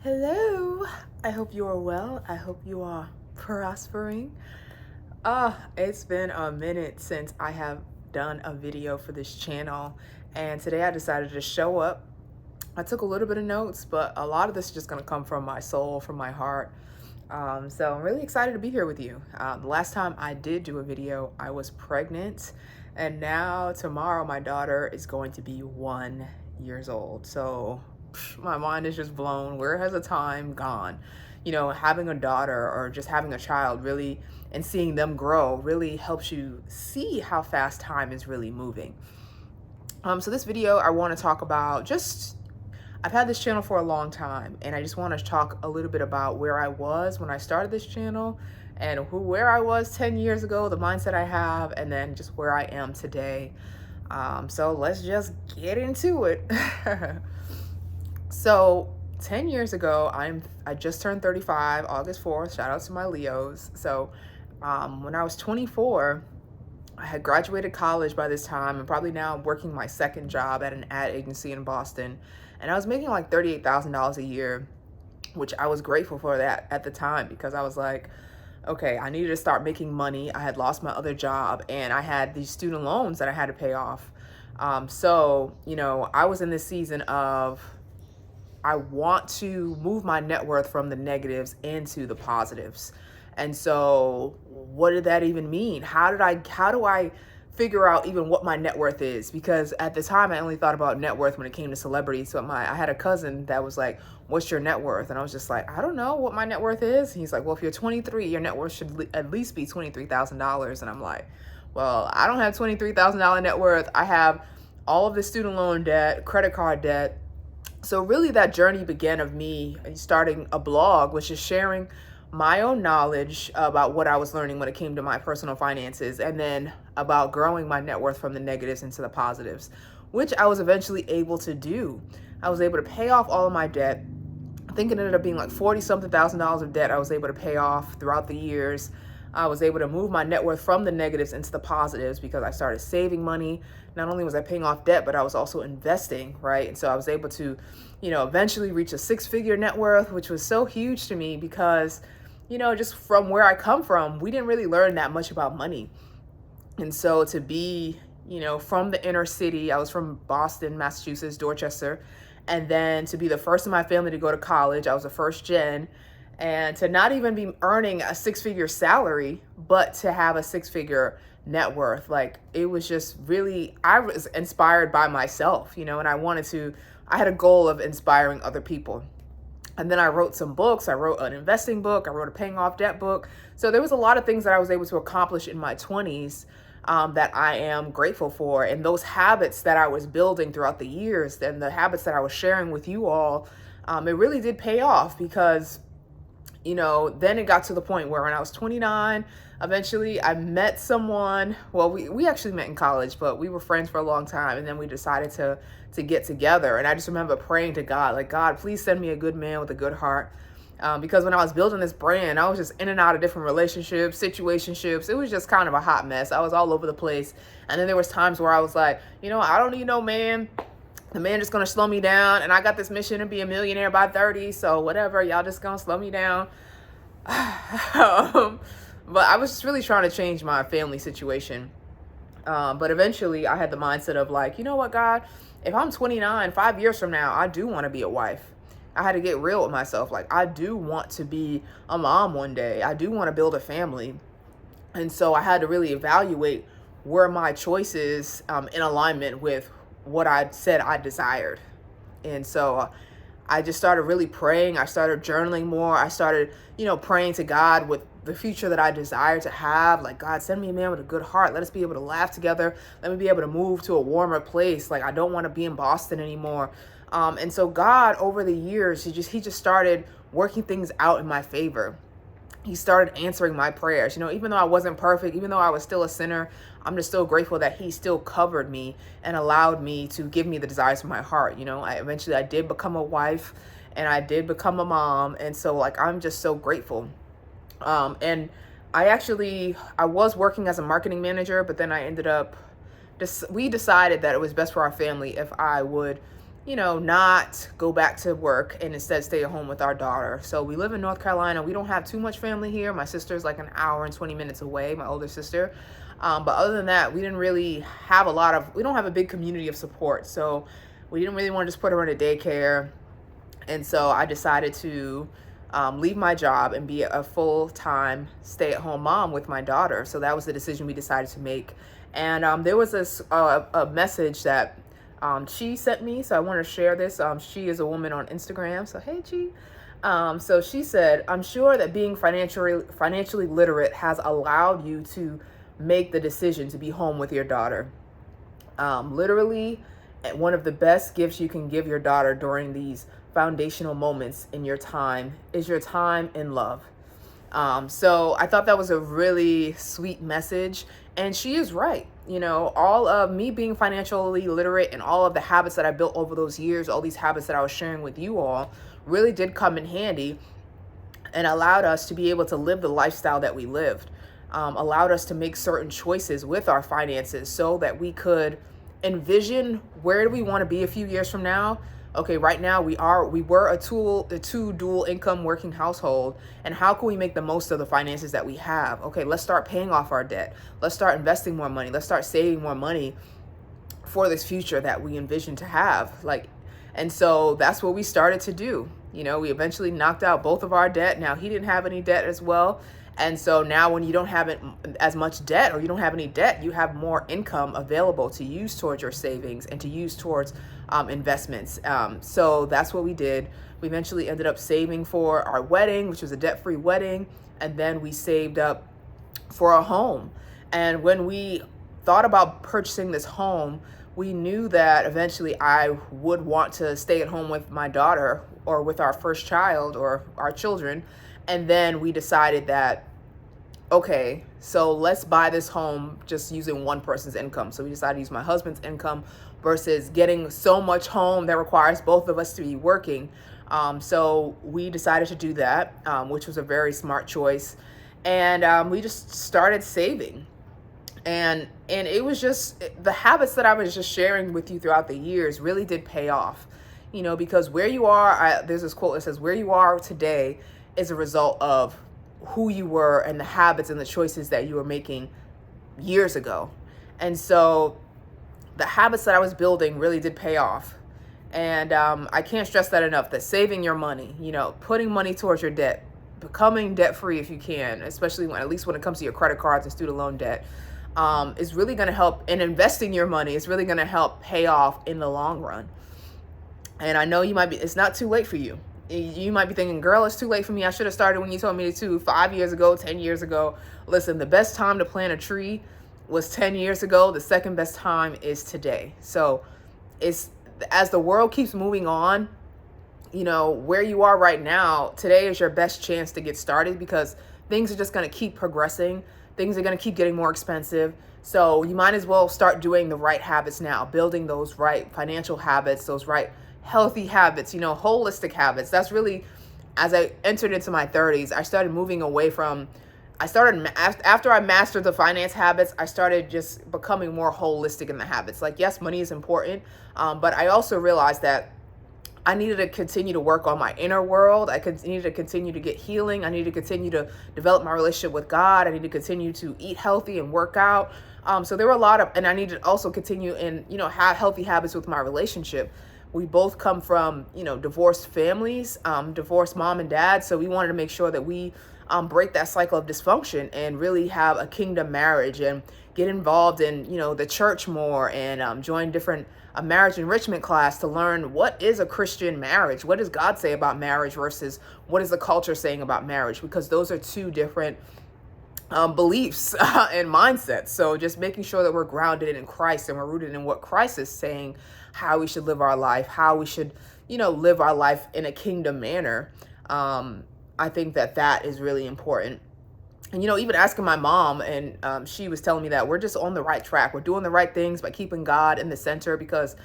Hello, I hope you are well. I hope you are prospering. It's been a minute since I have done a video for this channel, and today I decided to show up. I took a little bit of notes, but a lot of this is just going to come from my soul, from my heart. So I'm really excited to be here with you. The last time I did do a video, I was pregnant, and now tomorrow my daughter is going to be 1 year old. So my mind is just blown. Where has the time gone? You know, having a daughter or just having a child really, and seeing them grow really helps you see how fast time is really moving. So this video, I want to talk about I've had this channel for a long time, and I just want to talk a little bit about where I was when I started this channel and where I was 10 years ago, the mindset I have, and then just where I am today. So let's just get into it. So 10 years ago, I just turned 35, August 4th. Shout out to my Leos. So when I was 24, I had graduated college by this time, and probably now working my second job at an ad agency in Boston. And I was making like $38,000 a year, which I was grateful for that at the time, because I was like, okay, I needed to start making money. I had lost my other job, and I had these student loans that I had to pay off. So, you know, I was in this season of, I want to move my net worth from the negatives into the positives. And so what did that even mean? How do I figure out even what my net worth is? Because at the time I only thought about net worth when it came to celebrities. So I had a cousin that was like, what's your net worth? And I was just like, I don't know what my net worth is. He's like, well, if you're 23, your net worth should at least be $23,000. And I'm like, well, I don't have $23,000 net worth. I have all of the student loan debt, credit card debt. So really that journey began of me starting a blog, which is sharing my own knowledge about what I was learning when it came to my personal finances, and then about growing my net worth from the negatives into the positives, which I was eventually able to do. I was able to pay off all of my debt. I think it ended up being like 40-something thousand dollars of debt I was able to pay off throughout the years. I was able to move my net worth from the negatives into the positives because I started saving money. Not only was I paying off debt, but I was also investing, right? And so I was able to, you know, eventually reach a six-figure net worth, which was so huge to me because, you know, just from where I come from, we didn't really learn that much about money. And so to be, you know, from the inner city, I was from Boston, Massachusetts, Dorchester, and then to be the first in my family to go to college, I was the first gen, and to not even be earning a six-figure salary, but to have a six-figure net worth. Like, it was just really, I was inspired by myself, you know, and I had a goal of inspiring other people. And then I wrote some books. I wrote an investing book. I wrote a paying off debt book. So there was a lot of things that I was able to accomplish in my 20s that I am grateful for. And those habits that I was building throughout the years, and the habits that I was sharing with you all, it really did pay off because, you know, then it got to the point where when I was 29, eventually I met someone. Well, we actually met in college, but we were friends for a long time. And then we decided to get together. And I just remember praying to God, like, God, please send me a good man with a good heart. Because when I was building this brand, I was just in and out of different relationships, situationships. It was just kind of a hot mess. I was all over the place. And then there was times where I was like, you know, I don't need no man. The man just gonna slow me down, and I got this mission to be a millionaire by 30, so whatever, y'all just gonna slow me down. But I was just really trying to change my family situation. But eventually I had the mindset of like, you know what, God, if I'm 29, 5 years from now, I do want to be a wife. I had to get real with myself. Like, I do want to be a mom one day. I do want to build a family. And so I had to really evaluate were my choices in alignment with what I said I desired. And so I just started really praying. I started journaling more. I started, you know, praying to God with the future that I desire to have. Like, God, send me a man with a good heart. Let us be able to laugh together. Let me be able to move to a warmer place. Like, I don't want to be in Boston anymore. And so God, over the years, he just started working things out in my favor. He started answering my prayers. You know, even though I wasn't perfect, even though I was still a sinner, I'm just still grateful that he still covered me and allowed me to give me the desires of my heart. You know, I did become a wife, and I did become a mom. And so, like, I'm just so grateful. And I was working as a marketing manager, but then I ended up, we decided that it was best for our family if I would not go back to work and instead stay at home with our daughter. So we live in North Carolina. We don't have too much family here. My sister's like an hour and 20 minutes away, my older sister. But other than that, we didn't really have we don't have a big community of support. So we didn't really want to just put her in a daycare. And so I decided to leave my job and be a full-time stay-at-home mom with my daughter. So that was the decision we decided to make. And there was a message that she sent me, so I want to share this. She is a woman on Instagram, so hey, Chi. So she said, "I'm sure that being financially literate has allowed you to make the decision to be home with your daughter. Literally, one of the best gifts you can give your daughter during these foundational moments in your time is your time in love." So I thought that was a really sweet message, and she is right. All of me being financially literate and all of the habits that I built over those years, all these habits that I was sharing with you all, really did come in handy and allowed us to be able to live the lifestyle that we lived, allowed us to make certain choices with our finances so that we could envision where do we want to be a few years from now. Okay, right now we were a two dual income working household, and how can we make the most of the finances that we have? Okay, let's start paying off our debt. Let's start investing more money. Let's start saving more money for this future that we envision to have. And so that's what we started to do. We eventually knocked out both of our debt. Now he didn't have any debt as well. And so now when you don't have as much debt, or you don't have any debt, you have more income available to use towards your savings and to use towards investments. So that's what we did. We eventually ended up saving for our wedding, which was a debt-free wedding. And then we saved up for a home. And when we thought about purchasing this home, we knew that eventually I would want to stay at home with my daughter or with our first child or our children. And then we decided that, okay, so let's buy this home just using one person's income. So we decided to use my husband's income versus getting so much home that requires both of us to be working. So we decided to do that, which was a very smart choice. And we just started saving. And it was just the habits that I was just sharing with you throughout the years really did pay off, because where you are, there's this quote that says, where you are today is a result of who you were and the habits and the choices that you were making years ago. And so the habits that I was building really did pay off. And I can't stress that enough, that saving your money, putting money towards your debt, becoming debt free if you can, especially at least when it comes to your credit cards and student loan debt, is really going to help. And investing your money is really going to help pay off in the long run. And I know it's not too late for you. You might be thinking, girl, it's too late for me. I should have started when you told me to 5 years ago, 10 years ago. Listen, the best time to plant a tree was 10 years ago. The second best time is today. So as the world keeps moving on, where you are right now, today is your best chance to get started, because things are just going to keep progressing. Things are going to keep getting more expensive. So you might as well start doing the right habits now, building those right financial habits, those right healthy habits, holistic habits. That's really, as I entered into my 30s, I started moving away from, after I mastered the finance habits, I started just becoming more holistic in the habits. Yes, money is important, but I also realized that I needed to continue to work on my inner world. I needed to continue to get healing. I needed to continue to develop my relationship with God. I need to continue to eat healthy and work out. So there were and I needed to also continue and, have healthy habits with my relationship. We both come from, divorced families, divorced mom and dad. So we wanted to make sure that we break that cycle of dysfunction and really have a kingdom marriage and get involved in, the church more and join different marriage enrichment class to learn what is a Christian marriage. What does God say about marriage versus what is the culture saying about marriage? Because those are two different beliefs and mindsets. So just making sure that we're grounded in Christ and we're rooted in what Christ is saying, how we should live our life, how we should, live our life in a kingdom manner. I think that is really important. And, even asking my mom, and she was telling me that we're just on the right track. We're doing the right things by keeping God in the center, because,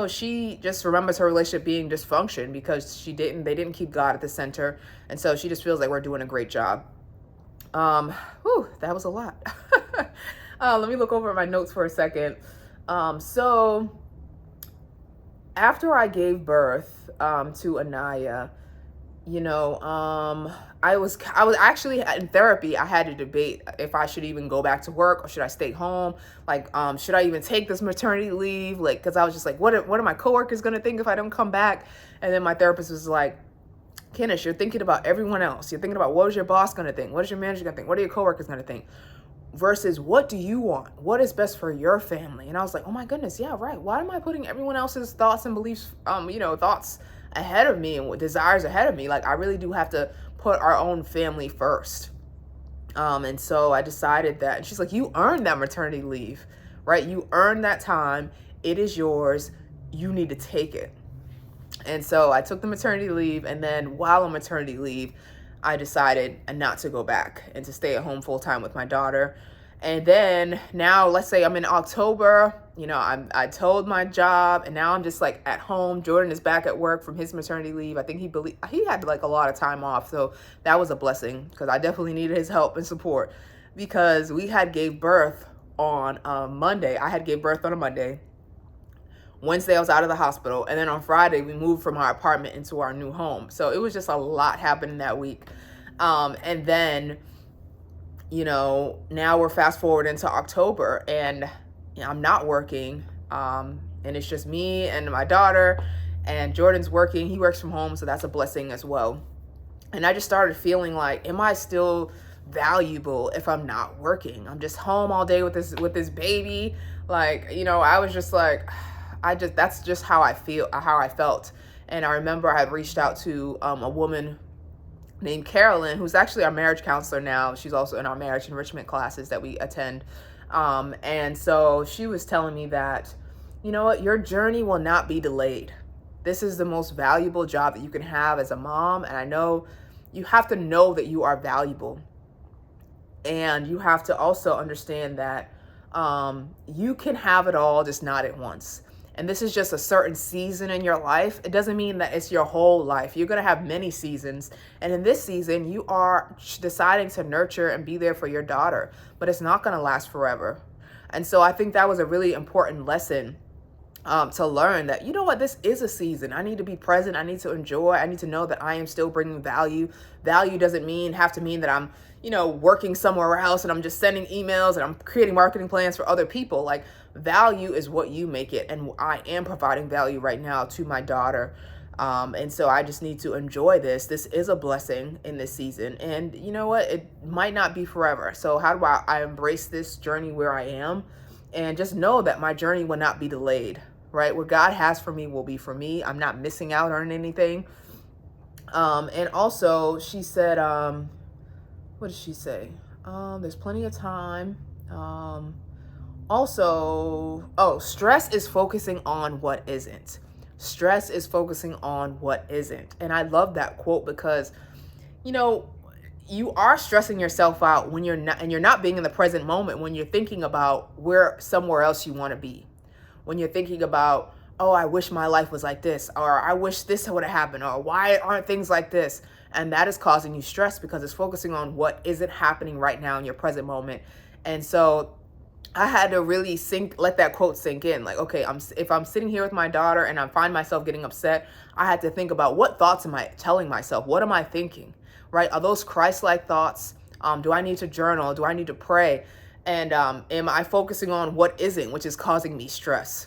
she just remembers her relationship being dysfunction because they didn't keep God at the center. And so she just feels like we're doing a great job. That was a lot. Let me look over my notes for a second. So after I gave birth to Anaya, I was actually in therapy. I had to debate if I should even go back to work or should I stay home. Like, should I even take this maternity leave? Like, because I was just like, what are my coworkers gonna think if I don't come back? And then my therapist was like, Candice, you're thinking about everyone else. You're thinking about what is your boss gonna think? What is your manager gonna think? What are your coworkers gonna think? Versus what do you want? What is best for your family? And I was like, oh my goodness, yeah, right. Why am I putting everyone else's thoughts and beliefs, thoughts ahead of me and desires ahead of me? Like, I really do have to put our own family first. And so I decided that, and she's like, you earned that maternity leave, right? You earned that time. It is yours. You need to take it. And so I took the maternity leave, and then while on maternity leave, I decided not to go back and to stay at home full time with my daughter. And then now, let's say I'm in October, I told my job, and now I'm just like at home. Jordan is back at work from his maternity leave. I think he had like a lot of time off. So that was a blessing because I definitely needed his help and support because we had gave birth on Monday. I had gave birth on a Monday. Wednesday, I was out of the hospital. And then on Friday, we moved from our apartment into our new home. So it was just a lot happening that week. And then, now we're fast forward into October and I'm not working. And it's just me and my daughter, and Jordan's working. He works from home. So that's a blessing as well. And I just started feeling like, am I still valuable if I'm not working? I'm just home all day with this baby. Like, I was just like, that's just how I felt. And I remember I had reached out to a woman named Carolyn, who's actually our marriage counselor now. She's also in our marriage enrichment classes that we attend. And so she was telling me that, you know what, your journey will not be delayed. This is the most valuable job that you can have as a mom. And I know you have to know that you are valuable. And you have to also understand that you can have it all, just not at once. And this is just a certain season in your life. It doesn't mean that it's your whole life. You're going to have many seasons. And in this season, you are deciding to nurture and be there for your daughter. But it's not going to last forever. And so I think that was a really important lesson to learn that, you know what, this is a season. I need to be present. I need to enjoy. I need to know that I am still bringing value. Value doesn't have to mean that I'm, working somewhere else and I'm just sending emails and I'm creating marketing plans for other people. Like, value is what you make it. And I am providing value right now to my daughter. And so I just need to enjoy this. This is a blessing in this season. And you know what? It might not be forever. So how do I embrace this journey where I am and just know that my journey will not be delayed, right? What God has for me will be for me. I'm not missing out on anything. And also she said, what did she say? There's plenty of time. Stress is focusing on what isn't. Stress is focusing on what isn't. And I love that quote because, you are stressing yourself out when you're not being in the present moment, when you're thinking about somewhere else you want to be. When you're thinking about, oh, I wish my life was like this, or I wish this would have happened, or why aren't things like this? And that is causing you stress because it's focusing on what isn't happening right now in your present moment. And so I had to really let that quote sink in. Like, okay, if I'm sitting here with my daughter and I find myself getting upset, I had to think about what thoughts am I telling myself? What am I thinking, right? Are those Christ-like thoughts? Do I need to journal? Do I need to pray? And am I focusing on what isn't, which is causing me stress?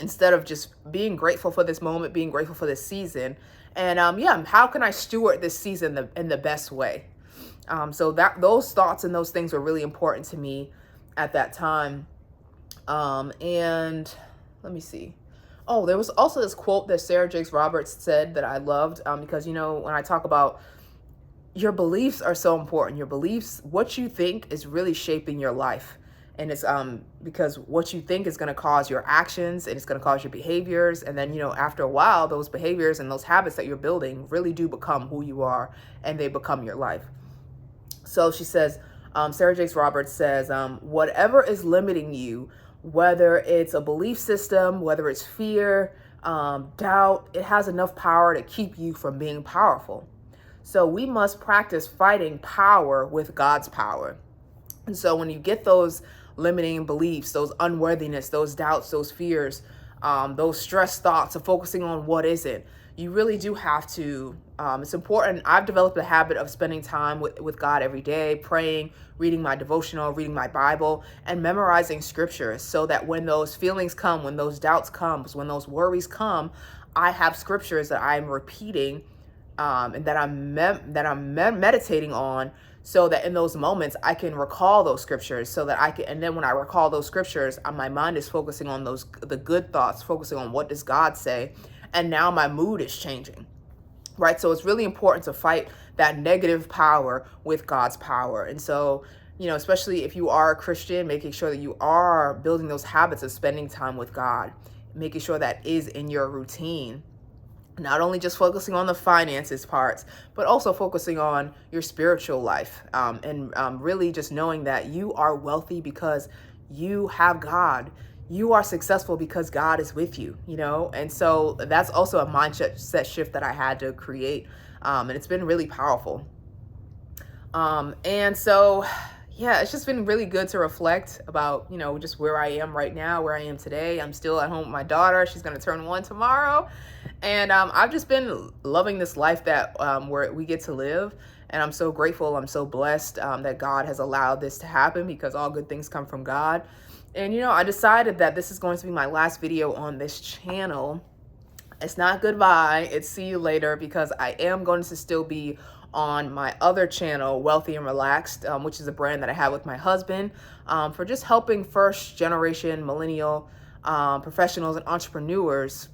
Instead of just being grateful for this moment, being grateful for this season. And how can I steward this season in the best way? So those thoughts and those things were really important to me at that time. And let me see. Oh, there was also this quote that Sarah Jakes Roberts said that I loved, because, when I talk about your beliefs are so important. Your beliefs, what you think is really shaping your life. And it's because what you think is going to cause your actions and it's going to cause your behaviors. And then, after a while, those behaviors and those habits that you're building really do become who you are and they become your life. So she says, Sarah Jakes Roberts says, whatever is limiting you, whether it's a belief system, whether it's fear, doubt, it has enough power to keep you from being powerful. So we must practice fighting power with God's power. And so when you get those limiting beliefs, those unworthiness, those doubts, those fears, those stress thoughts of focusing on what isn't. You really do have to, it's important. I've developed a habit of spending time with God every day, praying, reading my devotional, reading my Bible, and memorizing scriptures, so that when those feelings come, when those doubts come, when those worries come, I have scriptures that I'm repeating, and that I'm meditating on, so that in those moments I can recall those scriptures, so that I can, and then when I recall those scriptures, my mind is focusing on the good thoughts, focusing on what does God say, and now my mood is changing, right? So it's really important to fight that negative power with God's power. And so, especially if you are a Christian, making sure that you are building those habits of spending time with God, making sure that is in your routine. Not only just focusing on the finances parts, but also focusing on your spiritual life, and really just knowing that you are wealthy because you have God. You are successful because God is with you, And so that's also a mindset shift that I had to create, and it's been really powerful. And so, yeah, it's just been really good to reflect about, just where I am right now, where I am today. I'm still at home with my daughter. She's going to turn 1 tomorrow. And I've just been loving this life that where we get to live. And I'm so grateful. I'm so blessed that God has allowed this to happen, because all good things come from God. And, I decided that this is going to be my last video on this channel. It's not goodbye. It's see you later, because I am going to still be on my other channel, Wealthy and Relaxed, which is a brand that I have with my husband, for just helping first generation millennial professionals and entrepreneurs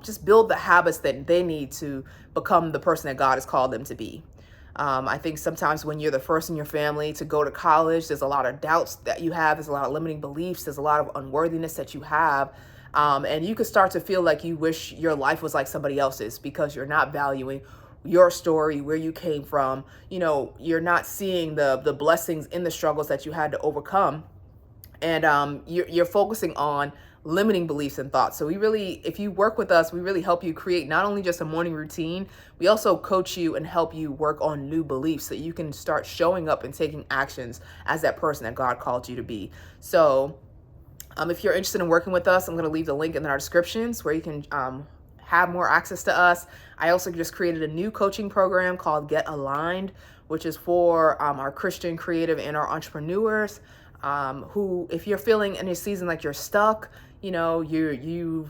just build the habits that they need to become the person that God has called them to be. I think sometimes when you're the first in your family to go to college, there's a lot of doubts that you have. There's a lot of limiting beliefs. There's a lot of unworthiness that you have. And you could start to feel like you wish your life was like somebody else's, because you're not valuing your story, where you came from. You're not seeing the blessings in the struggles that you had to overcome. And you're focusing on limiting beliefs and thoughts. So if you work with us, we really help you create not only just a morning routine, we also coach you and help you work on new beliefs, so that you can start showing up and taking actions as that person that God called you to be. So if you're interested in working with us, I'm going to leave the link in our descriptions where you can have more access to us. I also just created a new coaching program called Get Aligned, which is for our Christian creative and our entrepreneurs, who, if you're feeling in a season like you're stuck, you've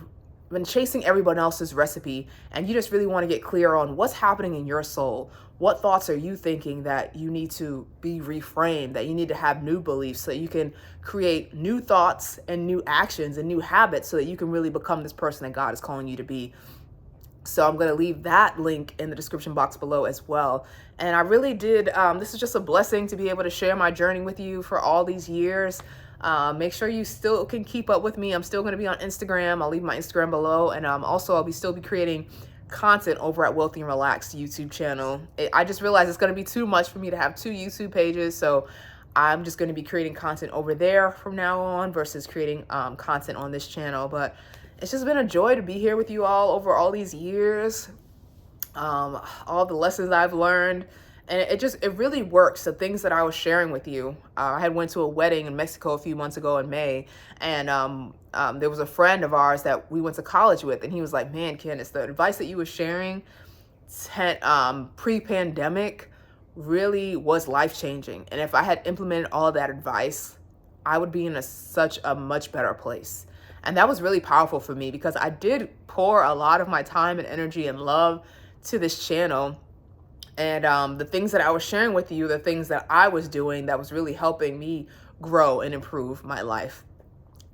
been chasing everyone else's recipe, and you just really want to get clear on what's happening in your soul. What thoughts are you thinking that you need to be reframed, that you need to have new beliefs, so that you can create new thoughts and new actions and new habits, so that you can really become this person that God is calling you to be. So I'm going to leave that link in the description box below as well. And I really did, this is just a blessing to be able to share my journey with you for all these years. Make sure you still can keep up with me. I'm still going to be on Instagram. I'll leave my Instagram below. And also I'll still be creating content over at Wealthy and Relaxed YouTube channel. I just realized it's going to be too much for me to have 2 YouTube pages. So I'm just going to be creating content over there from now on versus creating content on this channel. But it's just been a joy to be here with you all over all these years. All the lessons I've learned, and it really works. The things that I was sharing with you, I had went to a wedding in Mexico a few months ago in May, and there was a friend of ours that we went to college with, and he was like, man, Candice, the advice that you were sharing pre-pandemic really was life-changing. And if I had implemented all of that advice, I would be in such a much better place. And that was really powerful for me, because I did pour a lot of my time and energy and love to this channel. And the things that I was sharing with you, the things that I was doing that was really helping me grow and improve my life.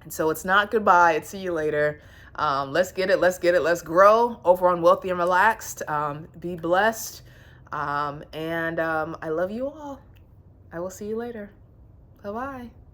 And so it's not goodbye. It's see you later. Let's get it. Let's get it. Let's grow over on Wealthy and Relaxed. Be blessed. And I love you all. I will see you later. Bye-bye.